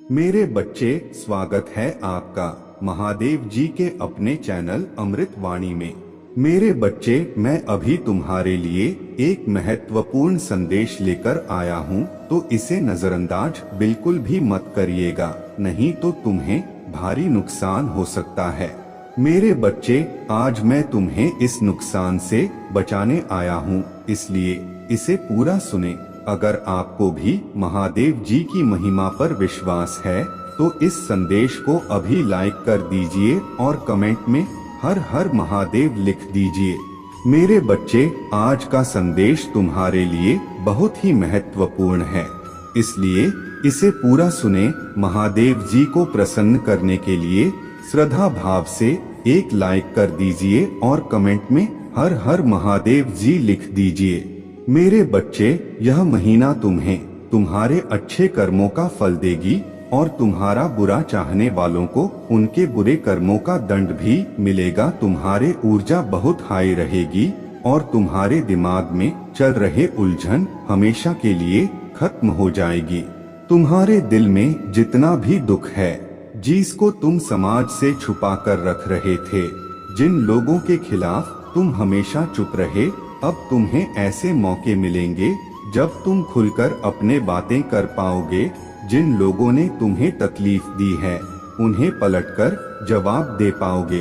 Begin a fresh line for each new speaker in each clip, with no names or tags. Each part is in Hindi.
मेरे बच्चे, स्वागत है आपका महादेव जी के अपने चैनल अमृत वाणी में। मेरे बच्चे, मैं अभी तुम्हारे लिए एक महत्वपूर्ण संदेश लेकर आया हूँ, तो इसे नजरअंदाज बिल्कुल भी मत करिएगा, नहीं तो तुम्हें भारी नुकसान हो सकता है। मेरे बच्चे, आज मैं तुम्हें इस नुकसान से बचाने आया हूँ, इसलिए इसे पूरा सुने। अगर आपको भी महादेव जी की महिमा पर विश्वास है तो इस संदेश को अभी लाइक कर दीजिए और कमेंट में हर हर महादेव लिख दीजिए। मेरे बच्चे, आज का संदेश तुम्हारे लिए बहुत ही महत्वपूर्ण है, इसलिए इसे पूरा सुने। महादेव जी को प्रसन्न करने के लिए श्रद्धा भाव से एक लाइक कर दीजिए और कमेंट में हर हर महादेव जी लिख दीजिए। मेरे बच्चे, यह महीना तुम्हें तुम्हारे अच्छे कर्मों का फल देगी और तुम्हारा बुरा चाहने वालों को उनके बुरे कर्मों का दंड भी मिलेगा। तुम्हारे ऊर्जा बहुत हाई रहेगी और तुम्हारे दिमाग में चल रहे उलझन हमेशा के लिए खत्म हो जाएगी। तुम्हारे दिल में जितना भी दुख है, जिसको तुम समाज से छुपा कर रख रहे थे, जिन लोगों के खिलाफ तुम हमेशा चुप रहे, अब तुम्हें ऐसे मौके मिलेंगे जब तुम खुलकर अपने बातें कर पाओगे। जिन लोगों ने तुम्हें तकलीफ दी है, उन्हें पलटकर जवाब दे पाओगे।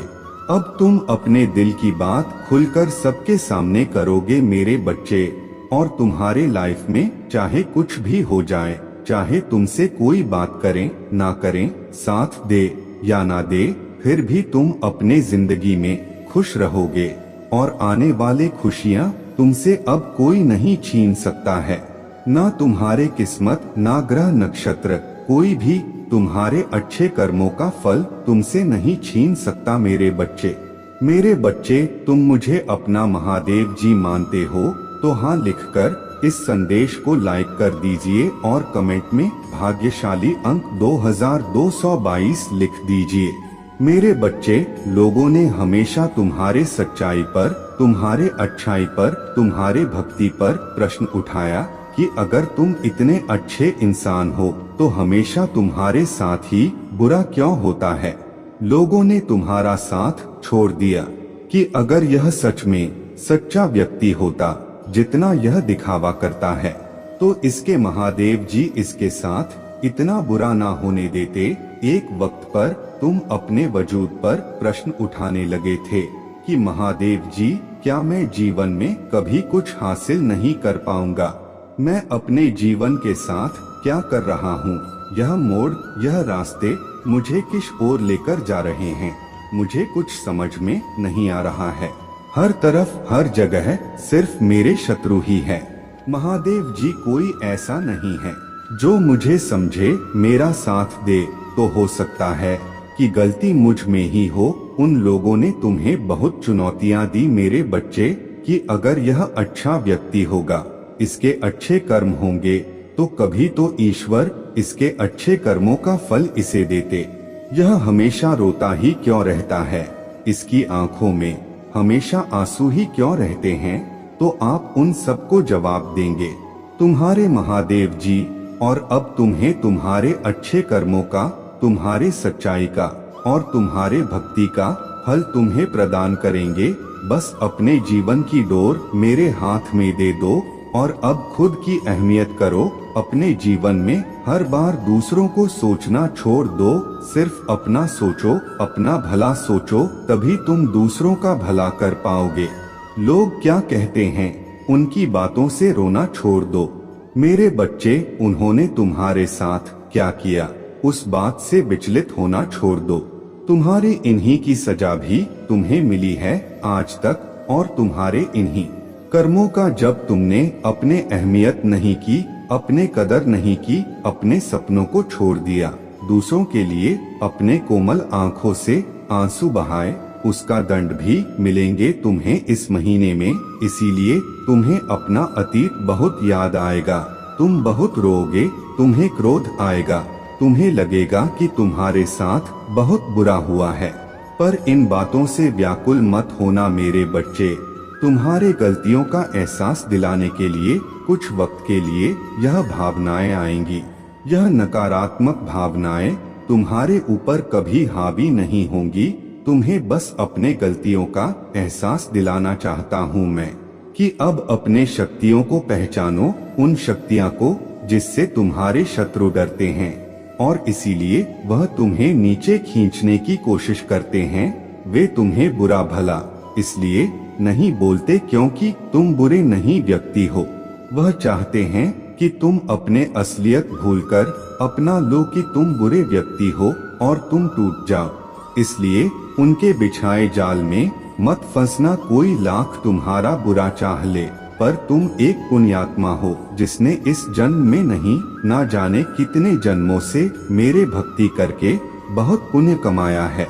अब तुम अपने दिल की बात खुलकर सबके सामने करोगे मेरे बच्चे। और तुम्हारे लाइफ में चाहे कुछ भी हो जाए, चाहे तुमसे कोई बात करें ना करें, साथ दे या ना दे, फिर भी तुम अपने जिंदगी में खुश रहोगे और आने वाले खुशियाँ तुमसे अब कोई नहीं छीन सकता है। ना तुम्हारे किस्मत, ना ग्रह नक्षत्र, कोई भी तुम्हारे अच्छे कर्मों का फल तुमसे नहीं छीन सकता मेरे बच्चे। मेरे बच्चे, तुम मुझे अपना महादेव जी मानते हो तो हाँ लिखकर इस संदेश को लाइक कर दीजिए और कमेंट में भाग्यशाली अंक 2222 लिख दीजिए। मेरे बच्चे, लोगों ने हमेशा तुम्हारे सच्चाई पर, तुम्हारे अच्छाई पर, तुम्हारे भक्ति पर प्रश्न उठाया कि अगर तुम इतने अच्छे इंसान हो तो हमेशा तुम्हारे साथ ही बुरा क्यों होता है। लोगों ने तुम्हारा साथ छोड़ दिया कि अगर यह सच में सच्चा व्यक्ति होता जितना यह दिखावा करता है, तो इसके महादेव जी इसके साथ इतना बुरा ना होने देते। एक वक्त पर तुम अपने वजूद पर प्रश्न उठाने लगे थे कि महादेव जी, क्या मैं जीवन में कभी कुछ हासिल नहीं कर पाऊंगा? मैं अपने जीवन के साथ क्या कर रहा हूँ? यह मोड़, यह रास्ते मुझे किस ओर लेकर जा रहे हैं? मुझे कुछ समझ में नहीं आ रहा है। हर तरफ, हर जगह सिर्फ मेरे शत्रु ही है। महादेव जी कोई ऐसा नहीं है जो मुझे समझे, मेरा साथ दे। तो हो सकता है कि गलती मुझ में ही हो। उन लोगों ने तुम्हें बहुत चुनौतियां दी मेरे बच्चे कि अगर यह अच्छा व्यक्ति होगा, इसके अच्छे कर्म होंगे, तो कभी तो ईश्वर इसके अच्छे कर्मों का फल इसे देते। यह हमेशा रोता ही क्यों रहता है? इसकी आंखों में हमेशा आंसू ही क्यों रहते हैं? तो आप उन सबको जवाब देंगे तुम्हारे महादेव जी। और अब तुम्हें तुम्हारे अच्छे कर्मों का, तुम्हारे सच्चाई का और तुम्हारे भक्ति का फल तुम्हें प्रदान करेंगे। बस अपने जीवन की डोर मेरे हाथ में दे दो और अब खुद की अहमियत करो। अपने जीवन में हर बार दूसरों को सोचना छोड़ दो, सिर्फ अपना सोचो, अपना भला सोचो, तभी तुम दूसरों का भला कर पाओगे। लोग क्या कहते हैं, उनकी बातों से रोना छोड़ दो। मेरे बच्चे, उन्होंने तुम्हारे साथ क्या किया, उस बात से विचलित होना छोड़ दो। तुम्हारे इन्हीं की सजा भी तुम्हें मिली है आज तक, और तुम्हारे इन्हीं कर्मों का जब तुमने अपने अहमियत नहीं की, अपने कदर नहीं की, अपने सपनों को छोड़ दिया, दूसरों के लिए अपने कोमल आंखों से आंसू बहाए, उसका दंड भी मिलेंगे तुम्हें इस महीने में। इसीलिए तुम्हें अपना अतीत बहुत याद आएगा, तुम बहुत रोओगे, तुम्हें क्रोध आएगा, तुम्हें लगेगा कि तुम्हारे साथ बहुत बुरा हुआ है। पर इन बातों से व्याकुल मत होना मेरे बच्चे। तुम्हारे गलतियों का एहसास दिलाने के लिए कुछ वक्त के लिए यह भावनाएं आएंगी। यह नकारात्मक भावनाएं तुम्हारे ऊपर कभी हावी नहीं होंगी। तुम्हें बस अपने गलतियों का एहसास दिलाना चाहता हूँ मैं कि अब अपने शक्तियों को पहचानो, उन शक्तियाँ को जिससे तुम्हारे शत्रु डरते हैं और इसीलिए वह तुम्हें नीचे खींचने की कोशिश करते हैं। वे तुम्हें बुरा भला इसलिए नहीं बोलते क्योंकि तुम बुरे नहीं व्यक्ति हो। वह चाहते हैं कि तुम अपने असलियत भूलकर अपना लो कि तुम बुरे व्यक्ति हो और तुम टूट जाओ। इसलिए उनके बिछाए जाल में मत फंसना। कोई लाख तुम्हारा बुरा चाह ले, पर तुम एक पुण्यात्मा हो जिसने इस जन्म में नहीं ना जाने कितने जन्मों से मेरे भक्ति करके बहुत पुण्य कमाया है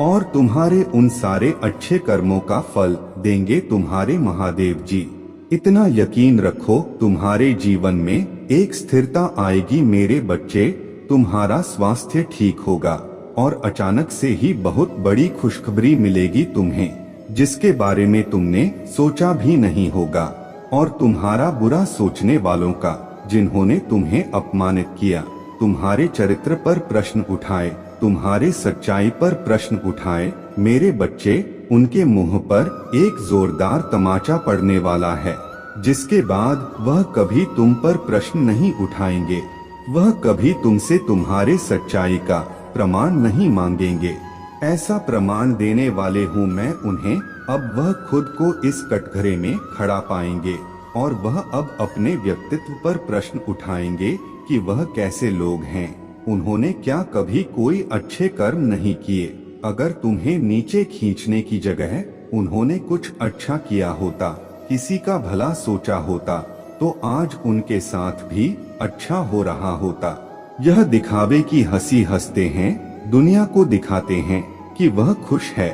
और तुम्हारे उन सारे अच्छे कर्मों का फल देंगे तुम्हारे महादेव जी। इतना यकीन रखो, तुम्हारे जीवन में एक स्थिरता आएगी मेरे बच्चे। तुम्हारा स्वास्थ्य ठीक होगा और अचानक से ही बहुत बड़ी खुशखबरी मिलेगी तुम्हें, जिसके बारे में तुमने सोचा भी नहीं होगा। और तुम्हारा बुरा सोचने वालों का, जिन्होंने तुम्हें अपमानित किया, तुम्हारे चरित्र पर प्रश्न उठाए, तुम्हारे सच्चाई पर प्रश्न उठाए, मेरे बच्चे, उनके मुंह पर एक जोरदार तमाचा पड़ने वाला है, जिसके बाद वह कभी तुम पर प्रश्न नहीं उठाएंगे। वह कभी तुमसे तुम्हारे सच्चाई का प्रमाण नहीं मांगेंगे। ऐसा प्रमाण देने वाले हूँ मैं उन्हें। अब वह खुद को इस कटघरे में खड़ा पाएंगे और वह अब अपने व्यक्तित्व पर प्रश्न उठाएंगे कि वह कैसे लोग हैं। उन्होंने क्या कभी कोई अच्छे कर्म नहीं किए? अगर तुम्हें नीचे खींचने की जगह उन्होंने कुछ अच्छा किया होता, किसी का भला सोचा होता, तो आज उनके साथ भी अच्छा हो रहा होता। यह दिखावे की हंसी हंसते हैं, दुनिया को दिखाते हैं कि वह खुश है,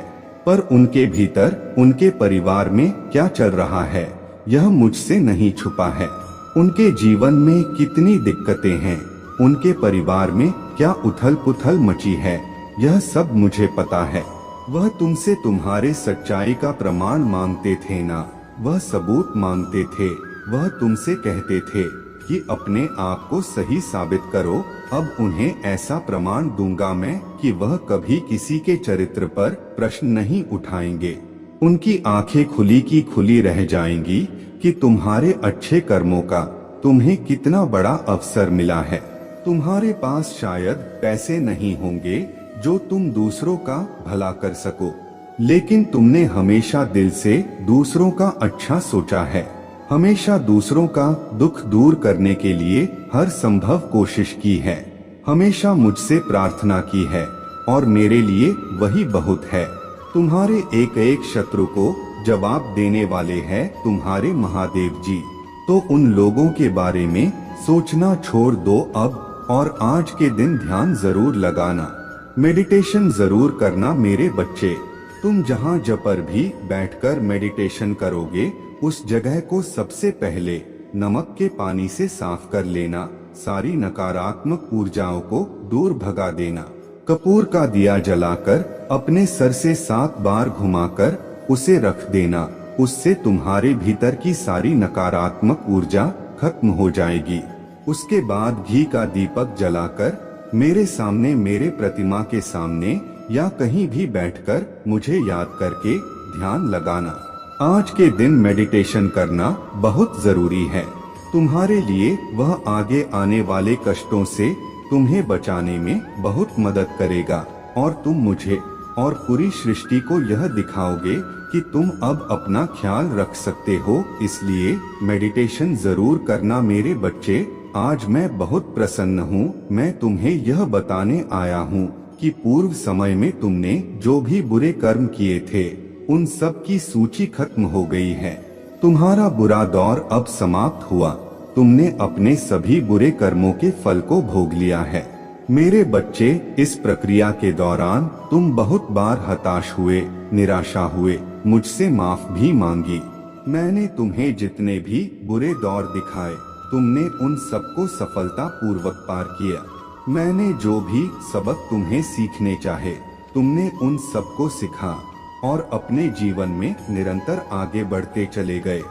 पर उनके भीतर उनके परिवार में क्या चल रहा है यह मुझसे नहीं छुपा है। उनके जीवन में कितनी दिक्कतें हैं, उनके परिवार में क्या उथल पुथल मची है, यह सब मुझे पता है। वह तुमसे तुम्हारे सच्चाई का प्रमाण मांगते थे ना, वह सबूत मांगते थे। वह तुमसे कहते थे कि अपने आप को सही साबित करो। अब उन्हें ऐसा प्रमाण दूंगा मैं कि वह कभी किसी के चरित्र पर प्रश्न नहीं उठाएंगे। उनकी आंखें खुली की खुली रह जाएंगी कि तुम्हारे अच्छे कर्मों का तुम्हें कितना बड़ा अवसर मिला है। तुम्हारे पास शायद पैसे नहीं होंगे जो तुम दूसरों का भला कर सको, लेकिन तुमने हमेशा दिल से दूसरों का अच्छा सोचा है, हमेशा दूसरों का दुख दूर करने के लिए हर संभव कोशिश की है, हमेशा मुझसे प्रार्थना की है और मेरे लिए वही बहुत है। तुम्हारे एक एक शत्रु को जवाब देने वाले हैं तुम्हारे महादेव जी। तो उन लोगों के बारे में सोचना छोड़ दो अब, और आज के दिन ध्यान जरूर लगाना, मेडिटेशन जरूर करना मेरे बच्चे। तुम जहाँ पर भी बैठकर मेडिटेशन करोगे, उस जगह को सबसे पहले नमक के पानी से साफ कर लेना। सारी नकारात्मक ऊर्जाओं को दूर भगा देना। कपूर का दिया जलाकर अपने सर से 7 बार घुमाकर उसे रख देना। उससे तुम्हारे भीतर की सारी नकारात्मक ऊर्जा खत्म हो जाएगी। उसके बाद घी का दीपक जलाकर मेरे सामने, मेरे प्रतिमा के सामने या कहीं भी बैठकर मुझे याद करके ध्यान लगाना। आज के दिन मेडिटेशन करना बहुत जरूरी है तुम्हारे लिए। वह आगे आने वाले कष्टों से तुम्हें बचाने में बहुत मदद करेगा और तुम मुझे और पूरी सृष्टि को यह दिखाओगे कि तुम अब अपना ख्याल रख सकते हो। इसलिए मेडिटेशन जरूर करना मेरे बच्चे। आज मैं बहुत प्रसन्न हूँ। मैं तुम्हें यह बताने आया हूँ कि पूर्व समय में तुमने जो भी बुरे कर्म किए थे, उन सब की सूची खत्म हो गई है। तुम्हारा बुरा दौर अब समाप्त हुआ। तुमने अपने सभी बुरे कर्मों के फल को भोग लिया है। मेरे बच्चे, इस प्रक्रिया के दौरान तुम बहुत बार हताश हुए, निराशा हुए, मुझसे माफ भी मांगी। मैंने तुम्हें जितने भी बुरे दौर दिखाए, तुमने उन सबको सफलता पूर्वक पार किया। मैंने जो भी सबक तुम्हें सीखने चाहे, तुमने उन सबको सीखा और अपने जीवन में निरंतर आगे बढ़ते चले गए।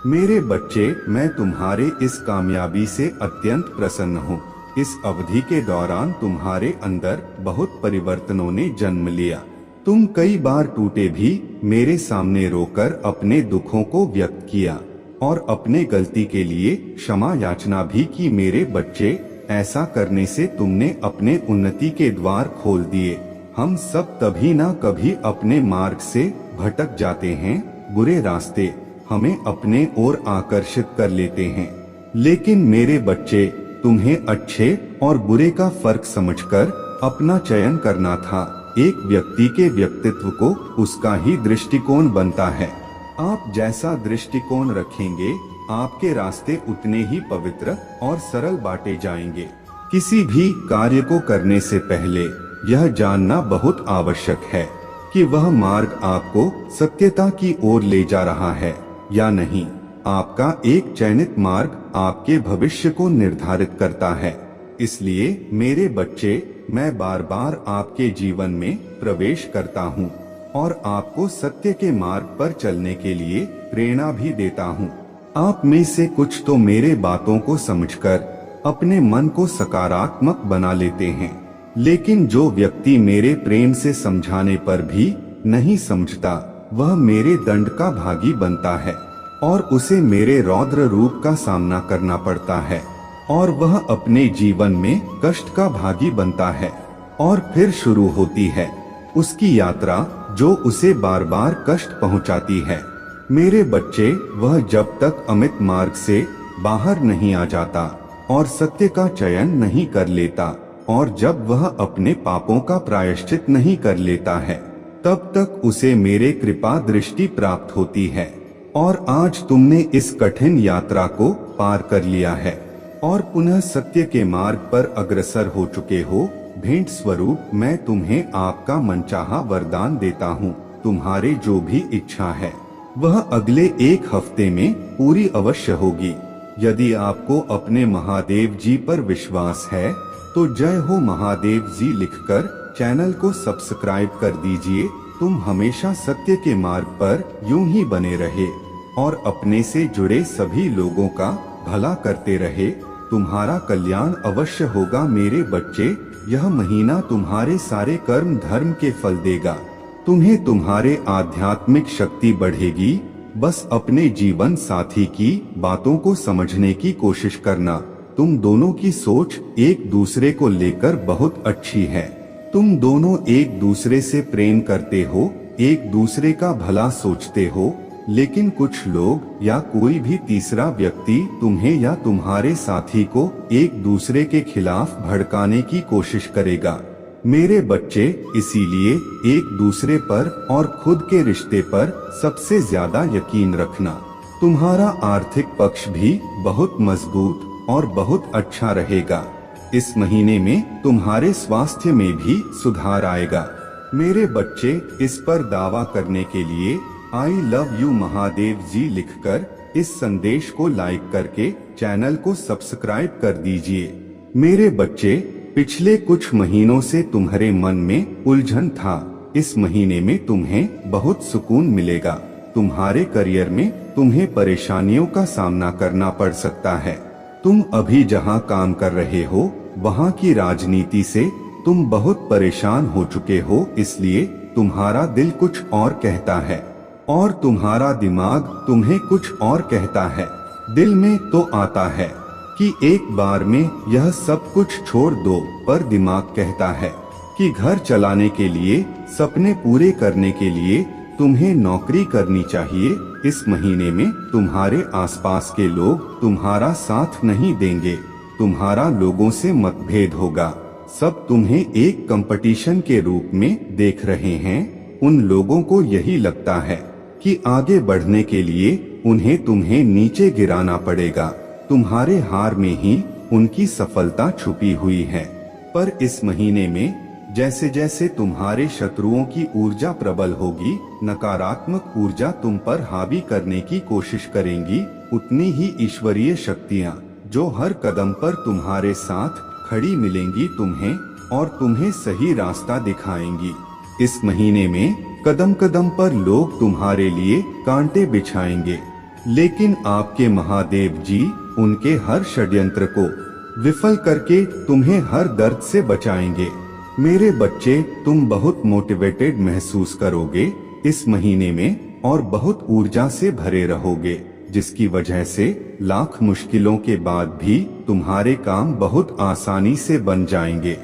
मेरे बच्चे, मैं तुम्हारे इस कामयाबी से अत्यंत प्रसन्न हूँ। इस अवधि के दौरान तुम्हारे अंदर बहुत परिवर्तनों ने जन्म लिया। तुम कई बार टूटे भी मेरे सामने रोकर अपने दुखों को व्यक्त किया और अपने गलती के लिए क्षमा याचना भी की। मेरे बच्चे, ऐसा करने से तुमने अपने उन्नति के द्वार खोल दिए। हम सब कभी ना कभी अपने मार्ग से भटक जाते हैं। बुरे रास्ते हमें अपने ओर आकर्षित कर लेते हैं, लेकिन मेरे बच्चे, तुम्हें अच्छे और बुरे का फर्क समझकर अपना चयन करना था। एक व्यक्ति के व्यक्तित्व को उसका ही दृष्टिकोण बनता है। आप जैसा दृष्टिकोण रखेंगे, आपके रास्ते उतने ही पवित्र और सरल बांटे जाएंगे। किसी भी कार्य को करने से पहले यह जानना बहुत आवश्यक है कि वह मार्ग आपको सत्यता की ओर ले जा रहा है या नहीं। आपका एक चयनित मार्ग आपके भविष्य को निर्धारित करता है। इसलिए मेरे बच्चे, मैं बार बार आपके जीवन में प्रवेश करता हूँ और आपको सत्य के मार्ग पर चलने के लिए प्रेरणा भी देता हूँ। आप में से कुछ तो मेरे बातों को समझकर अपने मन को सकारात्मक बना लेते हैं, लेकिन जो व्यक्ति मेरे प्रेम से समझाने पर भी नहीं समझता, वह मेरे दंड का भागी बनता है और उसे मेरे रौद्र रूप का सामना करना पड़ता है और वह अपने जीवन में कष्ट का भागी बनता है। और फिर शुरू होती है उसकी यात्रा, जो उसे बार बार कष्ट पहुंचाती है। मेरे बच्चे, वह जब तक अमित मार्ग से बाहर नहीं आ जाता और सत्य का चयन नहीं कर लेता और जब वह अपने पापों का प्रायश्चित नहीं कर लेता है, तब तक उसे मेरे कृपा दृष्टि प्राप्त होती है। और आज तुमने इस कठिन यात्रा को पार कर लिया है और पुनः सत्य के मार्ग पर अग्रसर हो चुके हो। भेंट स्वरूप मैं तुम्हें आपका मनचाहा वरदान देता हूँ। तुम्हारे जो भी इच्छा है वह अगले एक हफ्ते में पूरी अवश्य होगी। यदि आपको अपने महादेव जी पर विश्वास है तो जय हो महादेव जी लिखकर चैनल को सब्सक्राइब कर दीजिए। तुम हमेशा सत्य के मार्ग पर यूं ही बने रहे और अपने से जुड़े सभी लोगों का भला करते रहे। तुम्हारा कल्याण अवश्य होगा। मेरे बच्चे, यह महीना तुम्हारे सारे कर्म धर्म के फल देगा। तुम्हें तुम्हारे आध्यात्मिक शक्ति बढ़ेगी। बस अपने जीवन साथी की बातों को समझने की कोशिश करना। तुम दोनों की सोच एक दूसरे को लेकर बहुत अच्छी है। तुम दोनों एक दूसरे से प्रेम करते हो, एक दूसरे का भला सोचते हो, लेकिन कुछ लोग या कोई भी तीसरा व्यक्ति तुम्हें या तुम्हारे साथी को एक दूसरे के खिलाफ भड़काने की कोशिश करेगा। मेरे बच्चे, इसीलिए एक दूसरे पर और खुद के रिश्ते पर सबसे ज्यादा यकीन रखना। तुम्हारा आर्थिक पक्ष भी बहुत मजबूत और बहुत अच्छा रहेगा। इस महीने में तुम्हारे स्वास्थ्य में भी सुधार आएगा। मेरे बच्चे, इस पर दावा करने के लिए आई लव यू महादेव जी लिखकर इस संदेश को लाइक करके चैनल को सब्सक्राइब कर दीजिए। मेरे बच्चे, पिछले कुछ महीनों से तुम्हारे मन में उलझन था। इस महीने में तुम्हें बहुत सुकून मिलेगा। तुम्हारे करियर में तुम्हें परेशानियों का सामना करना पड़ सकता है। तुम अभी जहां काम कर रहे हो, वहां की राजनीति से तुम बहुत परेशान हो चुके हो, इसलिए तुम्हारा दिल कुछ और कहता है और तुम्हारा दिमाग तुम्हें कुछ और कहता है। दिल में तो आता है कि एक बार में यह सब कुछ छोड़ दो, पर दिमाग कहता है कि घर चलाने के लिए, सपने पूरे करने के लिए तुम्हें नौकरी करनी चाहिए। इस महीने में तुम्हारे आसपास के लोग तुम्हारा साथ नहीं देंगे। तुम्हारा लोगों से मतभेद होगा। सब तुम्हें एक कंपटीशन के रूप में देख रहे हैं। उन लोगों को यही लगता है कि आगे बढ़ने के लिए उन्हें तुम्हें नीचे गिराना पड़ेगा। तुम्हारे हार में ही उनकी सफलता छुपी हुई है। पर इस महीने में जैसे जैसे तुम्हारे शत्रुओं की ऊर्जा प्रबल होगी, नकारात्मक ऊर्जा तुम पर हावी करने की कोशिश करेंगी, उतनी ही ईश्वरीय शक्तियाँ जो हर कदम पर तुम्हारे साथ खड़ी मिलेंगी तुम्हें और तुम्हें सही रास्ता दिखाएंगी। इस महीने में कदम कदम पर लोग तुम्हारे लिए कांटे बिछाएंगे, लेकिन आपके महादेव जी उनके हर षड्यंत्र को विफल करके तुम्हें हर दर्द से बचाएंगे। मेरे बच्चे, तुम बहुत मोटिवेटेड महसूस करोगे इस महीने में और बहुत ऊर्जा से भरे रहोगे, जिसकी वजह से लाख मुश्किलों के बाद भी तुम्हारे काम बहुत आसानी से बन जाएंगे।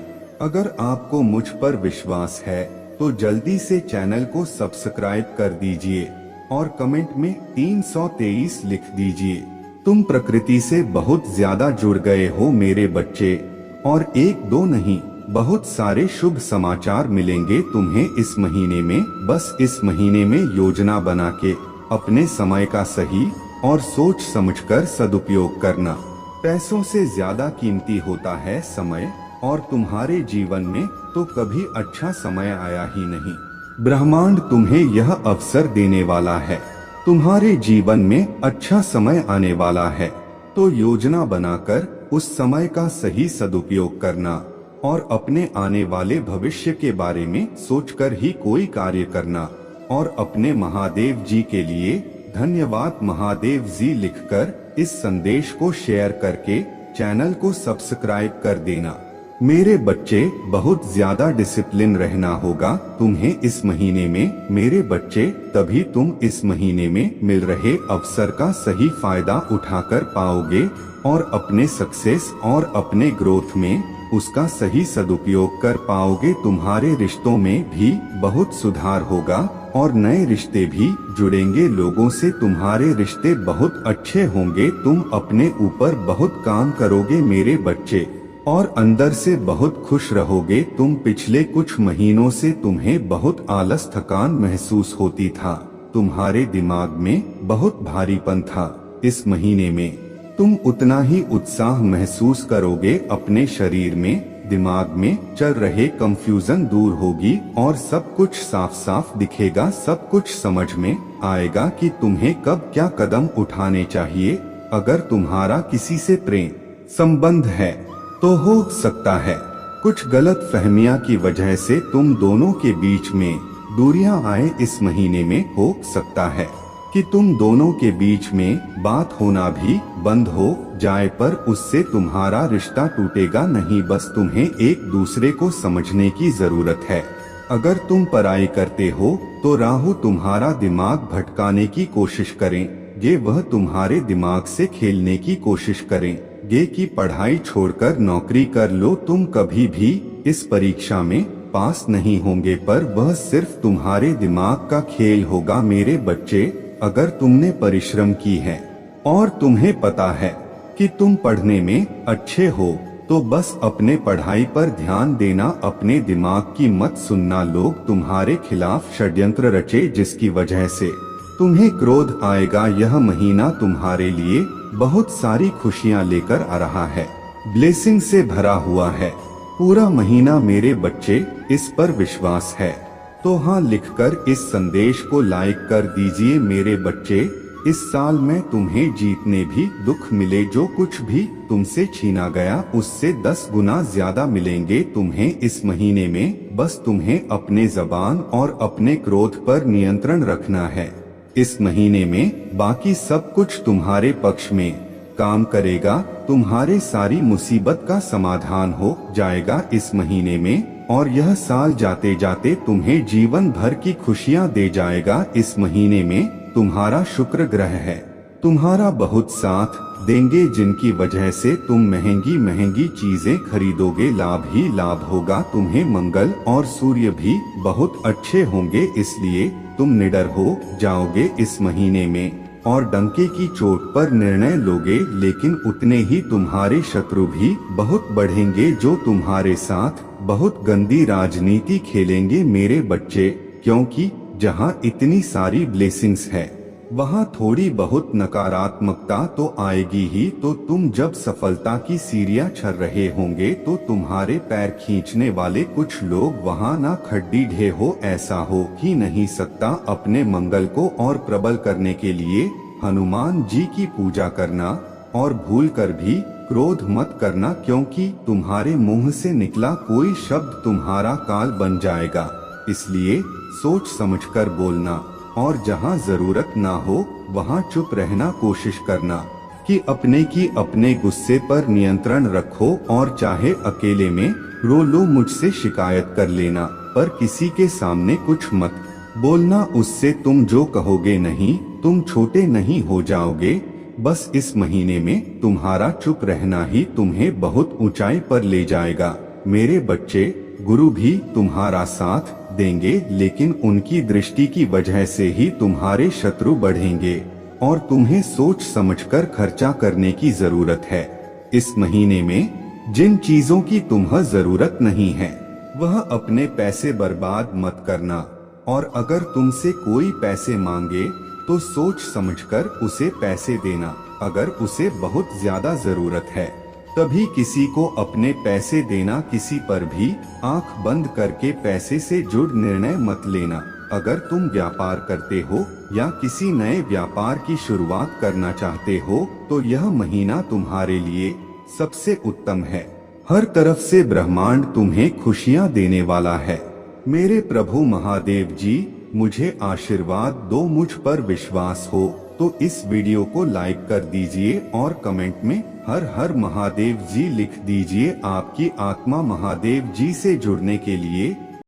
अगर आपको मुझ पर विश्वास है तो जल्दी से चैनल को सब्सक्राइब कर दीजिए और कमेंट में 323 लिख दीजिए। तुम प्रकृति से बहुत ज्यादा जुड़ गए हो मेरे बच्चे, और एक दो नहीं, बहुत सारे शुभ समाचार मिलेंगे तुम्हें इस महीने में। बस इस महीने में योजना बना के अपने समय का सही और सोच समझकर सदुपयोग करना। पैसों से ज्यादा कीमती होता है समय, और तुम्हारे जीवन में तो कभी अच्छा समय आया ही नहीं। ब्रह्मांड तुम्हें यह अवसर देने वाला है, तुम्हारे जीवन में अच्छा समय आने वाला है। तो योजना बनाकर उस समय का सही सदुपयोग करना और अपने आने वाले भविष्य के बारे में सोचकर ही कोई कार्य करना। और अपने महादेव जी के लिए धन्यवाद महादेव जी लिखकर इस संदेश को शेयर करके चैनल को सब्सक्राइब कर देना। मेरे बच्चे, बहुत ज्यादा डिसिप्लिन रहना होगा तुम्हें इस महीने में मेरे बच्चे, तभी तुम इस महीने में मिल रहे अवसर का सही फायदा उठाकर पाओगे और अपने सक्सेस और अपने ग्रोथ में उसका सही सदुपयोग कर पाओगे। तुम्हारे रिश्तों में भी बहुत सुधार होगा और नए रिश्ते भी जुड़ेंगे लोगों से। तुम्हारे रिश्ते बहुत अच्छे होंगे, तुम अपने ऊपर बहुत काम करोगे मेरे बच्चे, और अंदर से बहुत खुश रहोगे तुम। पिछले कुछ महीनों से तुम्हें बहुत आलस थकान महसूस होती था, तुम्हारे दिमाग में बहुत भारीपन था। इस महीने में तुम उतना ही उत्साह महसूस करोगे अपने शरीर में, दिमाग में चल रहे कंफ्यूजन दूर होगी और सब कुछ साफ साफ दिखेगा। सब कुछ समझ में आएगा कि तुम्हें कब क्या कदम उठाने चाहिए। अगर तुम्हारा किसी से प्रेम संबंध है तो हो सकता है कुछ गलत फहमियां की वजह से तुम दोनों के बीच में दूरियां आए। इस महीने में हो सकता है कि तुम दोनों के बीच में बात होना भी बंद हो जाए, पर उससे तुम्हारा रिश्ता टूटेगा नहीं। बस तुम्हें एक दूसरे को समझने की जरूरत है। अगर तुम पढ़ाई करते हो तो राहु तुम्हारा दिमाग भटकाने की कोशिश करेंगे, वह तुम्हारे दिमाग से खेलने की कोशिश करेंगे कि पढ़ाई छोड़कर नौकरी कर लो। तुम कभी भी इस परीक्षा में पास नहीं होंगे, पर वह सिर्फ तुम्हारे दिमाग का खेल होगा मेरे बच्चे। अगर तुमने परिश्रम की है और तुम्हें पता है कि तुम पढ़ने में अच्छे हो, तो बस अपने पढ़ाई पर ध्यान देना, अपने दिमाग की मत सुनना। लोग तुम्हारे खिलाफ षड्यंत्र रचे जिसकी वजह से तुम्हें क्रोध आएगा। यह महीना तुम्हारे लिए बहुत सारी खुशियां लेकर आ रहा है, ब्लेसिंग से भरा हुआ है पूरा महीना मेरे बच्चे, इस पर विश्वास है तो हाँ लिखकर इस संदेश को लाइक कर दीजिए मेरे बच्चे। इस साल में तुम्हें जितने भी दुख मिले, जो कुछ भी तुमसे छीना गया, उससे 10 गुना ज्यादा मिलेंगे तुम्हें इस महीने में। बस तुम्हें अपने जबान और अपने क्रोध पर नियंत्रण रखना है। इस महीने में बाकी सब कुछ तुम्हारे पक्ष में काम करेगा। तुम्हारे सारी मुसीबत का समाधान हो जाएगा इस महीने में, और यह साल जाते जाते तुम्हें जीवन भर की खुशियां दे जाएगा। इस महीने में तुम्हारा शुक्र ग्रह है, तुम्हारा बहुत साथ देंगे, जिनकी वजह से तुम महंगी महंगी चीजें खरीदोगे। लाभ ही लाभ होगा तुम्हें। मंगल और सूर्य भी बहुत अच्छे होंगे, इसलिए तुम निडर हो जाओगे इस महीने में और डंके की चोट पर निर्णय लोगे। लेकिन उतने ही तुम्हारे शत्रु भी बहुत बढ़ेंगे, जो तुम्हारे साथ बहुत गंदी राजनीति खेलेंगे मेरे बच्चे। क्योंकि जहां इतनी सारी ब्लेसिंग्स है, वहां थोड़ी बहुत नकारात्मकता तो आएगी ही। तो तुम जब सफलता की सीढ़ियां चढ़ रहे होंगे, तो तुम्हारे पैर खींचने वाले कुछ लोग वहां ना खड्डी ढे हो, ऐसा हो ही नहीं सकता। अपने मंगल को और प्रबल करने के लिए हनुमान जी की पूजा करना, और भूल कर भी क्रोध मत करना, क्योंकि तुम्हारे मुंह से निकला कोई शब्द तुम्हारा काल बन जाएगा। इसलिए सोच समझकर बोलना, और जहां जरूरत ना हो वहां चुप रहना कोशिश करना, कि अपने गुस्से पर नियंत्रण रखो और चाहे अकेले में रो लो, मुझसे शिकायत कर लेना, पर किसी के सामने कुछ मत बोलना। उससे तुम जो कहोगे नहीं, तुम छोटे नहीं हो जाओगे। बस इस महीने में तुम्हारा चुप रहना ही तुम्हें बहुत ऊंचाई पर ले जाएगा। मेरे बच्चे, गुरु भी तुम्हारा साथ देंगे, लेकिन उनकी दृष्टि की वजह से ही तुम्हारे शत्रु बढ़ेंगे और तुम्हें सोच समझकर खर्चा करने की जरूरत है। इस महीने में जिन चीजों की तुम्हें जरूरत नहीं है, वह अपने पैसे बर्बाद मत करना। और अगर तुमसे कोई पैसे मांगे तो सोच समझकर उसे पैसे देना। अगर उसे बहुत ज्यादा जरूरत है तभी किसी को अपने पैसे देना। किसी पर भी आंख बंद करके पैसे से जुड़ निर्णय मत लेना। अगर तुम व्यापार करते हो या किसी नए व्यापार की शुरुआत करना चाहते हो तो यह महीना तुम्हारे लिए सबसे उत्तम है। हर तरफ से ब्रह्मांड तुम्हें खुशियां देने वाला है। मेरे प्रभु महादेव जी, मुझे आशीर्वाद दो। मुझ पर विश्वास हो तो इस वीडियो को लाइक कर दीजिए और कमेंट में हर हर महादेव जी लिख दीजिए। आपकी आत्मा महादेव जी से जुड़ने के लिए